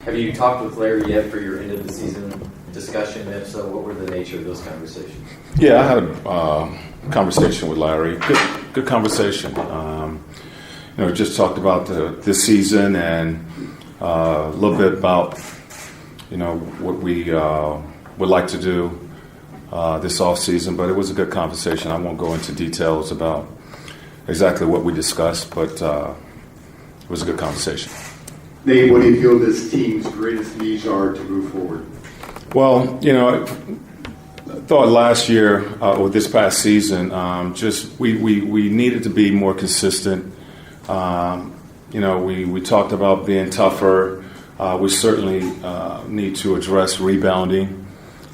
Have you talked with Larry yet for your end of the season discussion? If so, what were the nature of those conversations? Yeah, I had a conversation with Larry. Good conversation. Just talked about this season and a little bit about what we would like to do this off season. But it was a good conversation. I won't go into details about exactly what we discussed, but it was a good conversation. Nate, what do you feel this team's greatest needs are to move forward? Well, I thought last year or this past season, we needed to be more consistent. We talked about being tougher. We certainly need to address rebounding,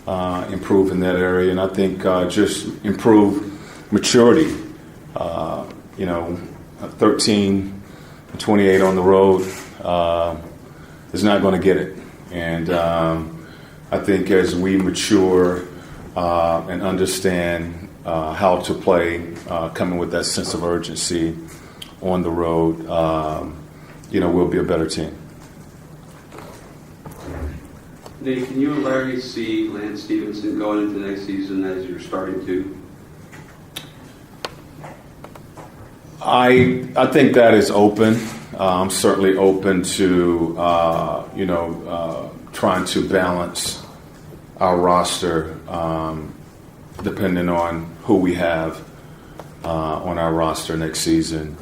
improve in that area, and I think just improve maturity. 13-28 on the road is not going to get it. And I think as we mature and understand how to play, coming with that sense of urgency on the road, we'll be a better team. Nate, can you and Larry see Lance Stevenson going into next season as you're starting to? I think that is open. I'm certainly open to trying to balance our roster depending on who we have on our roster next season.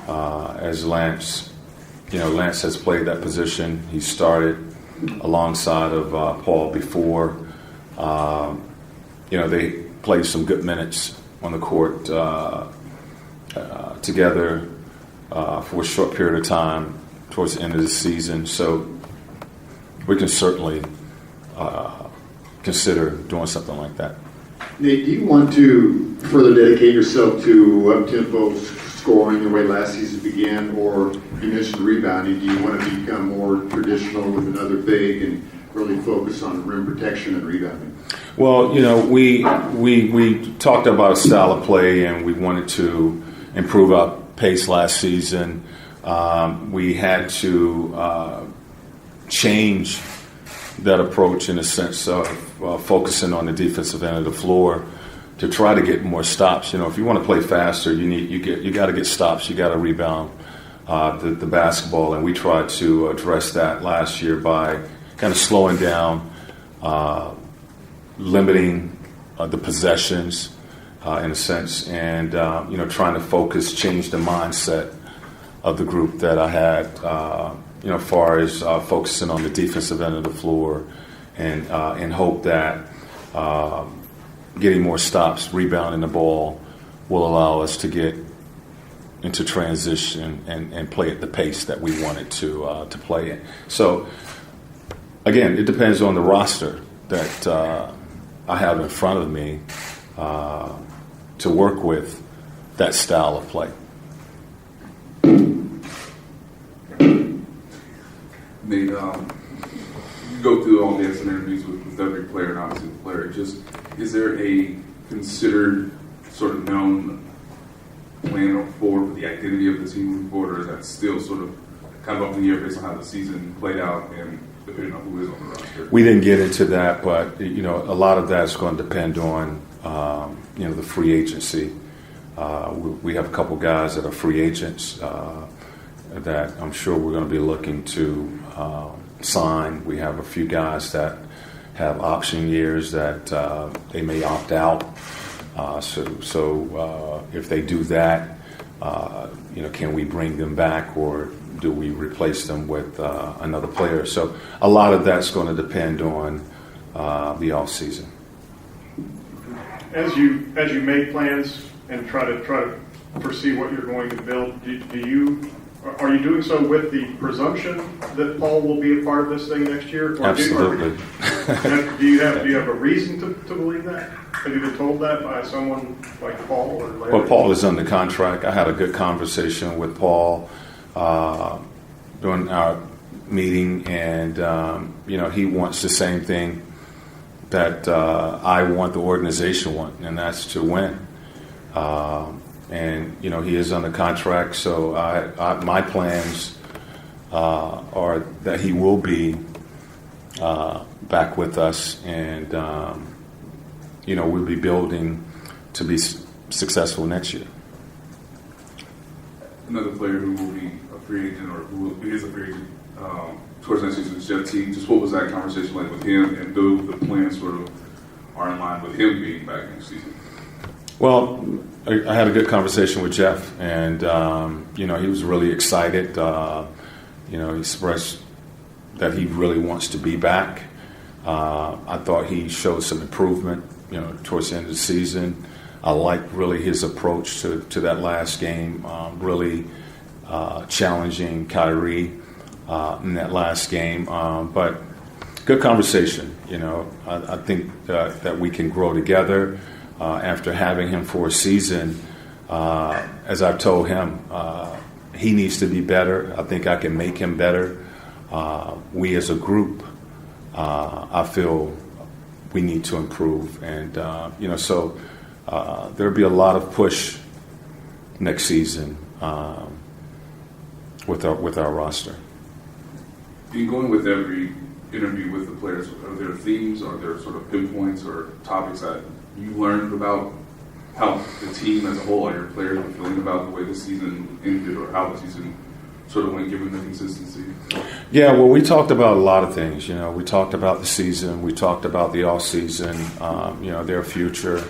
As Lance has played that position. He started alongside of Paul before. They played some good minutes on the court together for a short period of time towards the end of the season. So we can certainly consider doing something like that. Nate, do you want to further dedicate yourself to up-tempo scoring the way last season began, or you mentioned rebounding? Do you want to become more traditional with another big and really focus on rim protection and rebounding? Well, we talked about a style of play, and we wanted to improve our pace last season. We had to change that approach in a sense of focusing on the defensive end of the floor to try to get more stops. If you want to play faster, you got to get stops. You got to rebound the basketball, and we tried to address that last year by kind of slowing down, limiting the possessions in a sense, and trying to change the mindset of the group that I had. As far as focusing on the defensive end of the floor, and in hope that getting more stops, rebounding the ball, will allow us to get into transition and play at the pace that we wanted to play in. So, again, it depends on the roster that I have in front of me to work with that style of play. Nate, you go through all the instant interviews with every player and obviously the player. Is there a considered sort of known plan for the identity of the team moving forward, or is that still sort of kind of up in the air based on how the season played out and depending on who is on the roster? We didn't get into that, but a lot of that is going to depend on the free agency. We have a couple guys that are free agents that I'm sure we're going to be looking to sign. We have a few guys that have option years that they may opt out. So if they do that, can we bring them back, or do we replace them with another player? So a lot of that's going to depend on the off season. As you make plans and try to foresee what you're going to build, are you doing so with the presumption that Paul will be a part of this thing next year? Or Absolutely. Do you have a reason to believe that? Have you been told that by someone like Paul or Larry? Well, Paul is under contract. I had a good conversation with Paul during our meeting, and he wants the same thing that I want, the organization want, and that's to win. And he is under contract, so my plans are that he will be back with us, and we'll be building to be successful next year. Another player who will be a free agent, or who is a free agent towards next season, is Jeff Teague. Just what was that conversation like with him, and do the plans sort of are in line with him being back next season? Well, I had a good conversation with Jeff, and he was really excited. He expressed that he really wants to be back. I thought he showed some improvement, towards the end of the season. I liked really his approach to that last game, really challenging Kyrie in that last game. But good conversation. I think that we can grow together. After having him for a season, as I've told him, he needs to be better. I think I can make him better. We as a group, I feel we need to improve. And, so there'll be a lot of push next season with our roster. In going with every interview with the players, are there themes, are there sort of pinpoints or topics that you learned about how the team as a whole, or your players are feeling about the way the season ended, or how the season sort of went given the consistency? Yeah, well, we talked about a lot of things. We talked about the season. We talked about the off season, their future,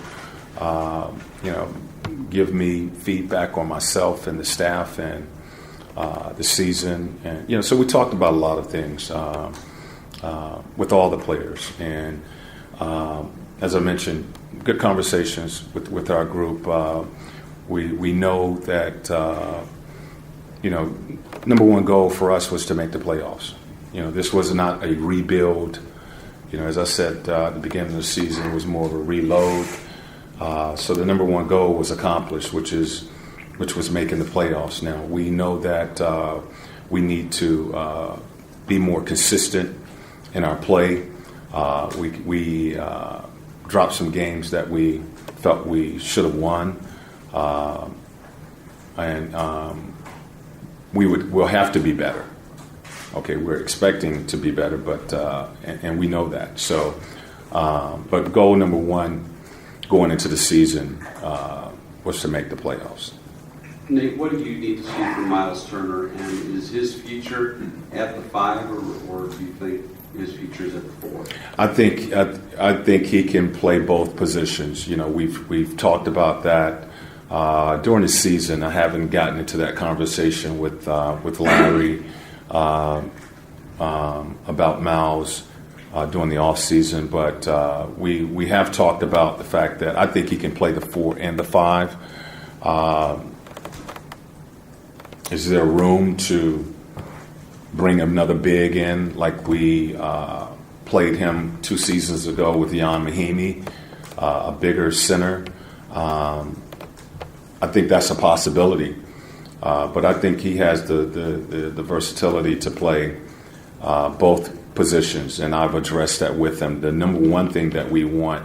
give me feedback on myself and the staff and the season. And, so we talked about a lot of things with all the players. And as I mentioned, good conversations with our group. We know that, number one goal for us was to make the playoffs. This was not a rebuild. As I said at the beginning of the season, it was more of a reload. So the number one goal was accomplished, which was making the playoffs. Now, we know that we need to be more consistent in our play. We dropped some games that we felt we should have won. We'll have to be better. Okay, we're expecting to be better, but and we know that. So, but goal number one going into the season was to make the playoffs. Nate, what do you need to see from Miles Turner, and is his future at the 5, or do you think his future is at the 4? I think he can play both positions. We've talked about that during the season. I haven't gotten into that conversation with Larry about Miles during the off season, but we have talked about the fact that I think he can play the 4 and the 5. Is there room to bring another big in like we played him 2 seasons ago with Jan Mahimi, a bigger center? I think that's a possibility, but I think he has the versatility to play both positions, and I've addressed that with him. The number one thing that we want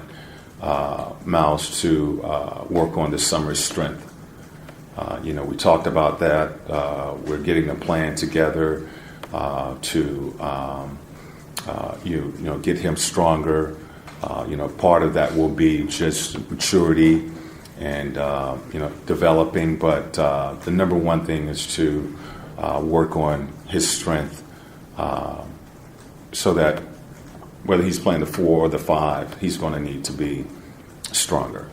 Miles to work on this summer is strength. We talked about that. We're getting a plan together to get him stronger. Part of that will be just maturity and developing. But the number one thing is to work on his strength, so that whether he's playing the 4 or the 5, he's going to need to be stronger.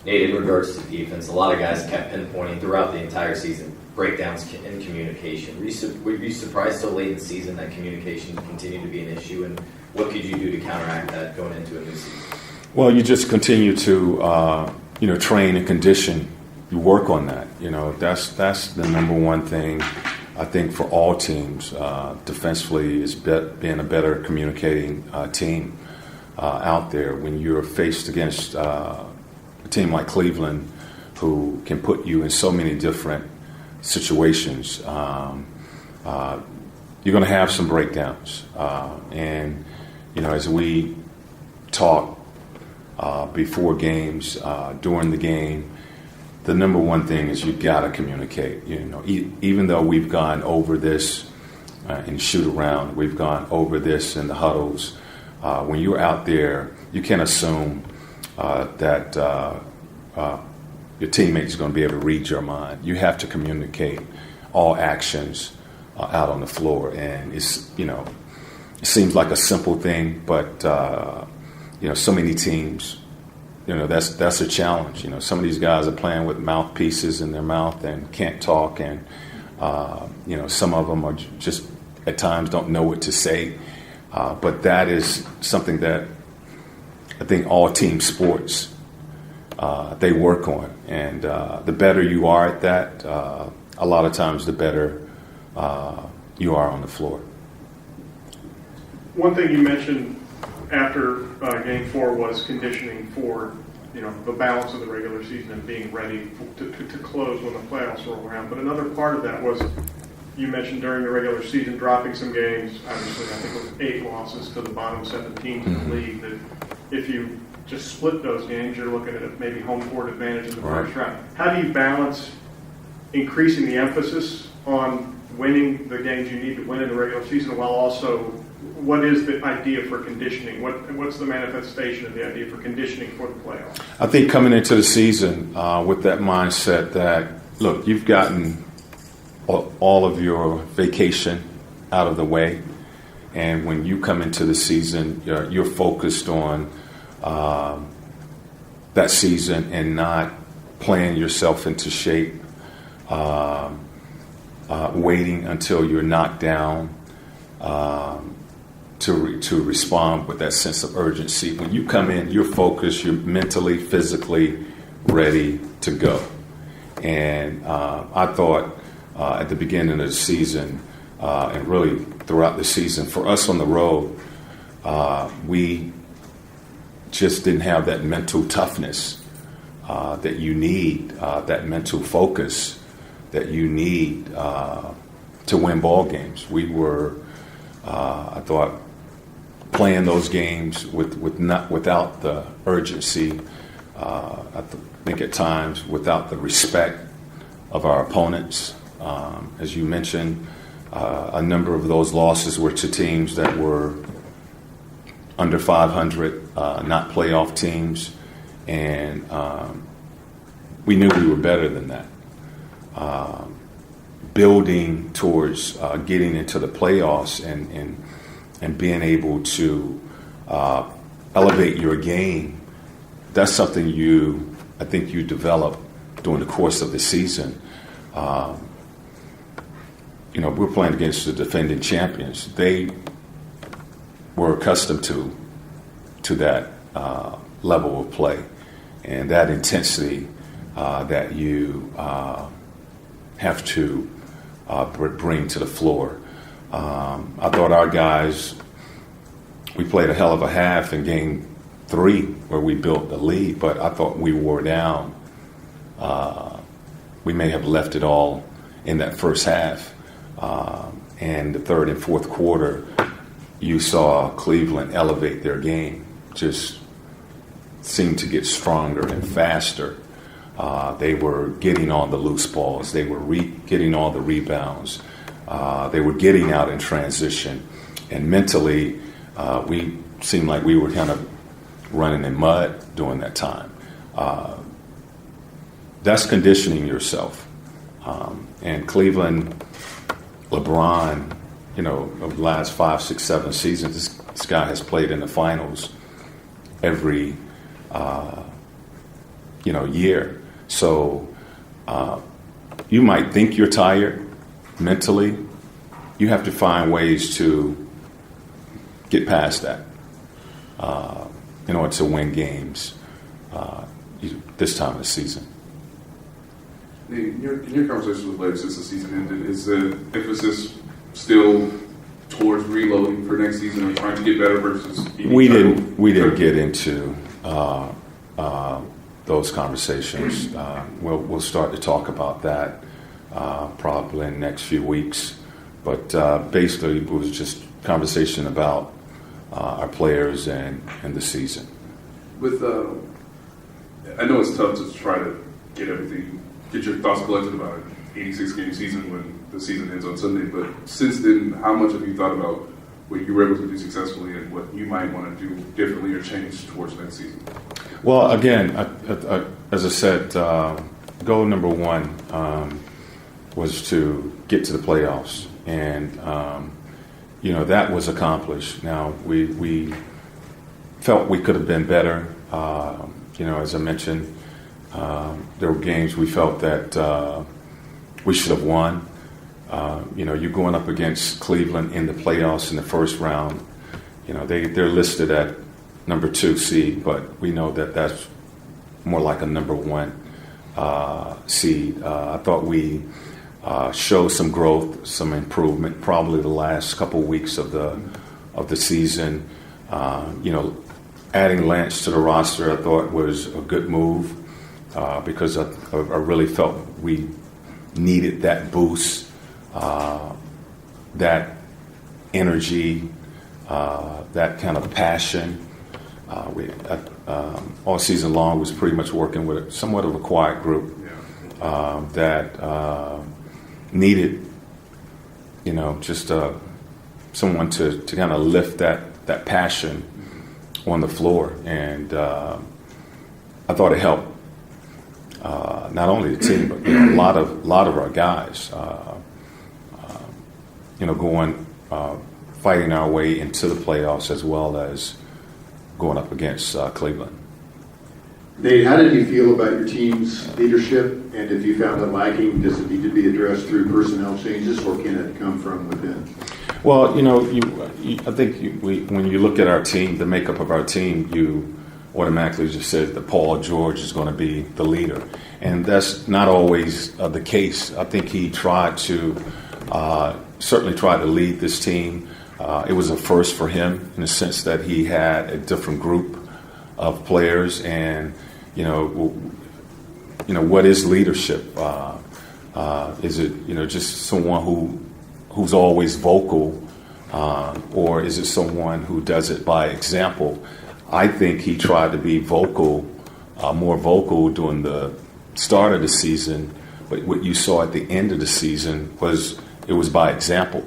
Nate, in regards to defense, a lot of guys kept pinpointing throughout the entire season breakdowns in communication. Were you surprised so late in the season that communication continued to be an issue, and what could you do to counteract that going into a new season? Well, you just continue to train and condition. You work on that. That's the number one thing I think for all teams. Defensively is being a better communicating team out there. When you're faced against a team like Cleveland, who can put you in so many different situations, you're going to have some breakdowns. And as we talk before games, during the game, the number one thing is you've got to communicate. Even though we've gone over this and shoot around. We've gone over this in the huddles. When you're out there, you can't assume that your teammate is going to be able to read your mind. You have to communicate all actions out on the floor, and it seems like a simple thing, but so many teams, that's a challenge. Some of these guys are playing with mouthpieces in their mouth and can't talk, and some of them are just at times don't know what to say. But that is something that I think all team sports they work on, and the better you are at that, a lot of times the better you are on the floor. One thing you mentioned after Game 4 was conditioning for the balance of the regular season and being ready to close when the playoffs roll around. But another part of that was you mentioned during the regular season dropping some games. Obviously, I think it was 8 losses to the bottom 7 teams in the league. That if you just split those games, you're looking at maybe home court advantage in the first round. How do you balance increasing the emphasis on winning the games you need to win in the regular season while also, what is the idea for conditioning? What's the manifestation of the idea for conditioning for the playoffs? I think coming into the season with that mindset that, look, you've gotten all of your vacation out of the way, and when you come into the season, you're focused on that season and not playing yourself into shape, waiting until you're knocked down to respond with that sense of urgency. When you come in, you're focused, you're mentally, physically ready to go. And I thought at the beginning of the season and really throughout the season, for us on the road, we just didn't have that mental toughness that you need, that mental focus that you need to win ball games. We were, I thought, playing those games without the urgency. I think at times without the respect of our opponents. As you mentioned, a number of those losses were to teams that were under 500, not playoff teams, and we knew we were better than that. Building towards getting into the playoffs and being able to elevate your game, that's something I think you develop during the course of the season. We're playing against the defending champions. They were accustomed to that level of play and that intensity that you have to bring to the floor. I thought our guys, we played a hell of a half in Game 3 where we built the lead, but I thought we wore down. We may have left it all in that first half. And the third and fourth quarter, you saw Cleveland elevate their game, just seemed to get stronger and faster. They were getting on the loose balls. They were getting all the rebounds. They were getting out in transition. And mentally, we seemed like we were kind of running in mud during that time. That's conditioning yourself. And Cleveland, LeBron, of the last 5, 6, 7 seasons, this guy has played in the finals every, year. So you might think you're tired mentally. You have to find ways to get past that in order to win games this time of the season. In your conversations with players since the season ended, is the emphasis still towards reloading for next season and trying to get better versus we didn't get into those conversations. We'll start to talk about that probably in the next few weeks. But basically, it was just conversation about our players and the season. I know it's tough to try to get your thoughts collected about it 86-game season when the season ends on Sunday. But since then, how much have you thought about what you were able to do successfully and what you might want to do differently or change towards next season? Well, again, as I said, goal number one was to get to the playoffs, and that was accomplished. Now we felt we could have been better. As I mentioned, there were games we felt that we should have won. You're going up against Cleveland in the playoffs in the first round. They're listed at number 2 seed, but we know that that's more like a number 1 seed. I thought we showed some growth, some improvement, probably the last couple weeks of the season. Adding Lance to the roster, I thought was a good move because I really felt we needed that boost, that energy, that kind of passion. All season long was pretty much working with somewhat of a quiet group that needed, just someone to kind of lift that passion on the floor, and I thought it helped not only the team, but a lot of our guys, going fighting our way into the playoffs as well as going up against Cleveland. Nate, how did you feel about your team's leadership, and if you found it lacking, does it need to be addressed through personnel changes, or can it come from within? Well, I think when you look at our team, the makeup of our team, you automatically just said that Paul George is going to be the leader, and that's not always the case. I think he certainly tried to lead this team. It was a first for him in the sense that he had a different group of players, and what is leadership? Is it just someone who's always vocal, or is it someone who does it by example? I think he tried to be vocal, more vocal during the start of the season, but what you saw at the end of the season was by example.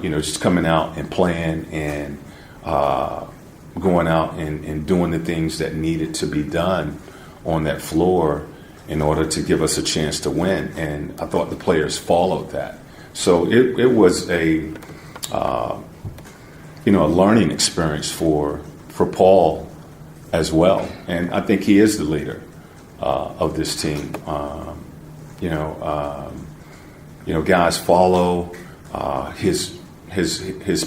Just coming out and playing and going out and doing the things that needed to be done on that floor in order to give us a chance to win. And I thought the players followed that. So it was a learning experience for Paul as well. And I think he is the leader of this team. Guys follow his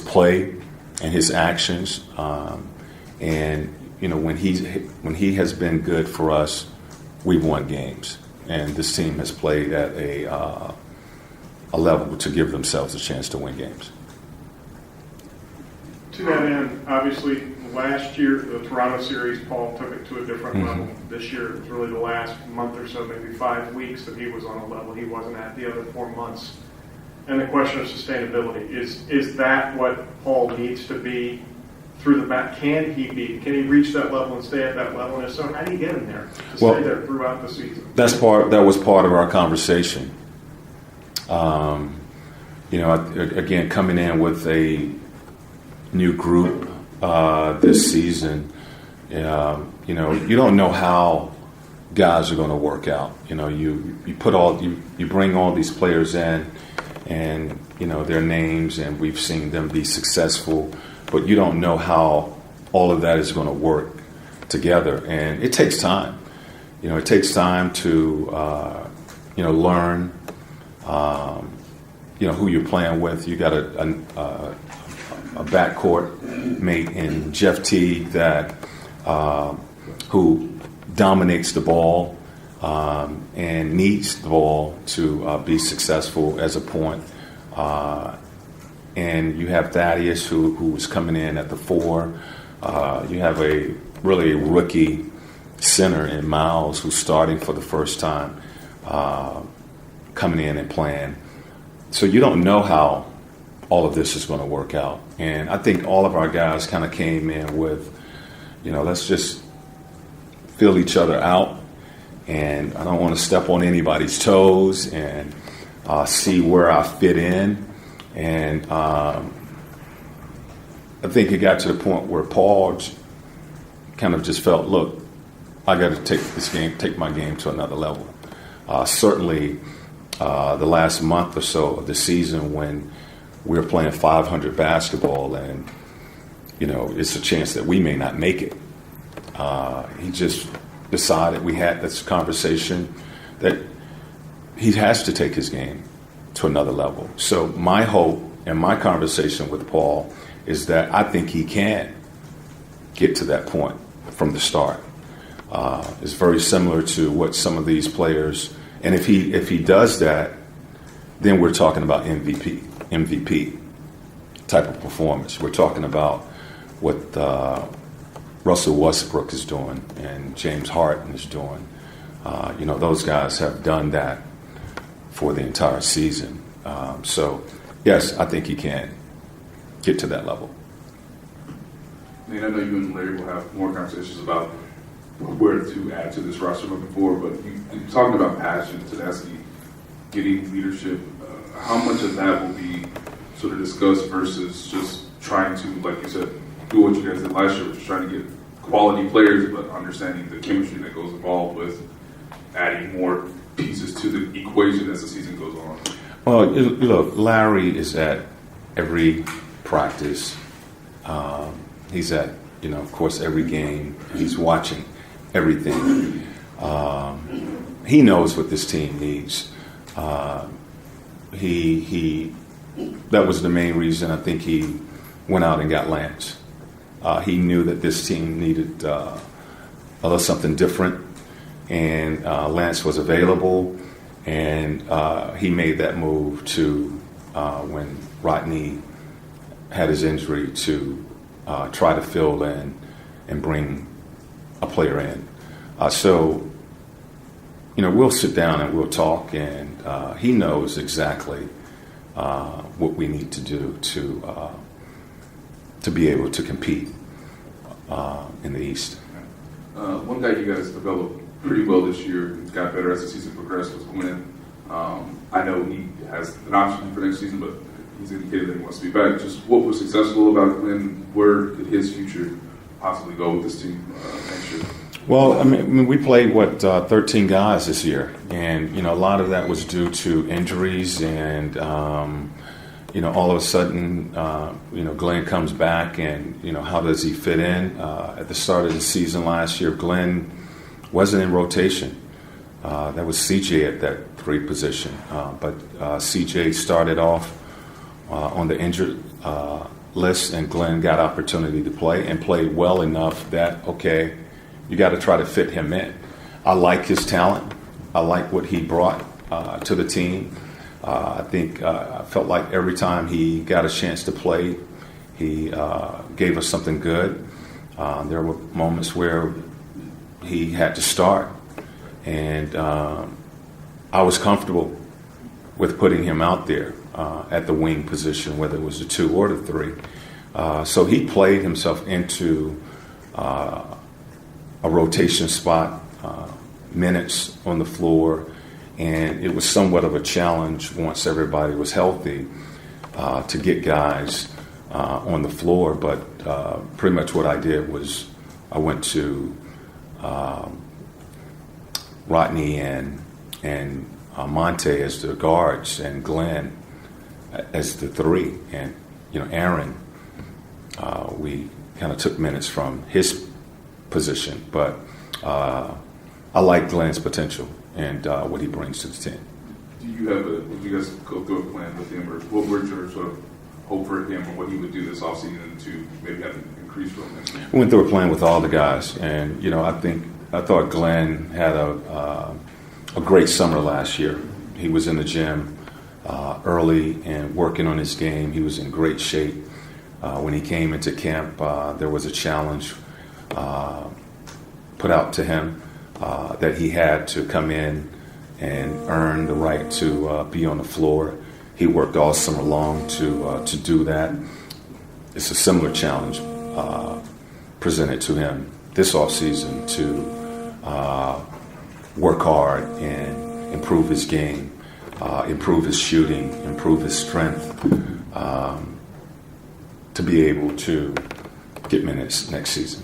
play and his actions, and when he has been good for us, we've won games, and this team has played at a level to give themselves a chance to win games. To that end, obviously, last year, the Toronto series, Paul took it to a different level. This year, it was really the last month or so, maybe 5 weeks, that he was on a level he wasn't at the other 4 months. And the question of sustainability, is that what Paul needs to be through the back? Can he reach that level and stay at that level? And if so, how do you get him there to stay there throughout the season? That was part of our conversation. Again, coming in with a new group this season, you don't know how guys are going to work out. You bring all these players in, and their names, and we've seen them be successful, but you don't know how all of that is going to work together, and it takes time. It takes time to learn who you're playing with. You got a backcourt mate in Jeff Teague that who dominates the ball and needs the ball to be successful as a point. And you have Thaddeus who was coming in at the 4. You have a rookie center in Miles who's starting for the first time, coming in and playing. So you don't know how all of this is going to work out. And I think all of our guys kind of came in with, let's just fill each other out and I don't want to step on anybody's toes, and see where I fit in. And I think it got to the point where Paul kind of just felt, look, I got to take my game to another level. Certainly, the last month or so of the season, when we were playing 500 basketball, and it's a chance that we may not make it. He just decided, we had this conversation that he has to take his game to another level. So my hope and my conversation with Paul is that I think he can get to that point from the start. It's very similar to what some of these players, and if he does that, then we're talking about MVP type of performance. We're talking about what Russell Westbrook is doing and James Harden is doing. Those guys have done that for the entire season. So, yes, I think he can get to that level. I mean, I know you and Larry will have more conversations about where to add to this roster moving forward, but you're talking about passion, tenacity, getting leadership. How much of that will be sort of discussed versus just trying to, like you said, do what you guys did last year, which is trying to get quality players, but understanding the chemistry that goes involved with adding more pieces to the equation as the season goes on? Well, look, Larry is at every practice. He's at, of course, every game. He's watching everything. He knows what this team needs. That was the main reason I think he went out and got Lance. He knew that this team needed a little something different, and Lance was available, and he made that move to when Rodney had his injury to try to fill in and bring a player in. So we'll sit down and we'll talk, and he knows exactly what we need to do to be able to compete in the East. One guy you guys developed pretty well this year, he's got better as the season progressed, was Glenn. I know he has an option for next season, but he's indicated that he wants to be back. Just what was successful about Glenn? Where could his future possibly go with this team next year? Well, I mean, we played 13 guys this year, and a lot of that was due to injuries, and all of a sudden, Glenn comes back, and how does he fit in? At the start of the season last year, Glenn wasn't in rotation. That was CJ at that 3 position, but CJ started off on the injured list, and Glenn got opportunity to play and played well enough that, okay, you got to try to fit him in. I like his talent. I like what he brought to the team. I think I felt like every time he got a chance to play, he gave us something good. There were moments where he had to start, and I was comfortable with putting him out there at the wing position, whether it was the 2 or the 3. So he played himself into a rotation spot, minutes on the floor, and it was somewhat of a challenge once everybody was healthy to get guys on the floor. But pretty much what I did was I went to Rodney and Monte as the guards, and Glenn as the 3, and Aaron. We kind of took minutes from his position, but I like Glenn's potential and what he brings to the team. Did you guys go through a plan with him, or what were your sort of hope for him, or what he would do this offseason to maybe have an increased role next year? We went through a plan with all the guys, and I thought Glenn had a great summer last year. He was in the gym early and working on his game. He was in great shape. When he came into camp, there was a challenge put out to him that he had to come in and earn the right to be on the floor. He worked all summer long to do that. It's a similar challenge presented to him this offseason to work hard and improve his game, improve his shooting, improve his strength, to be able to get minutes next season.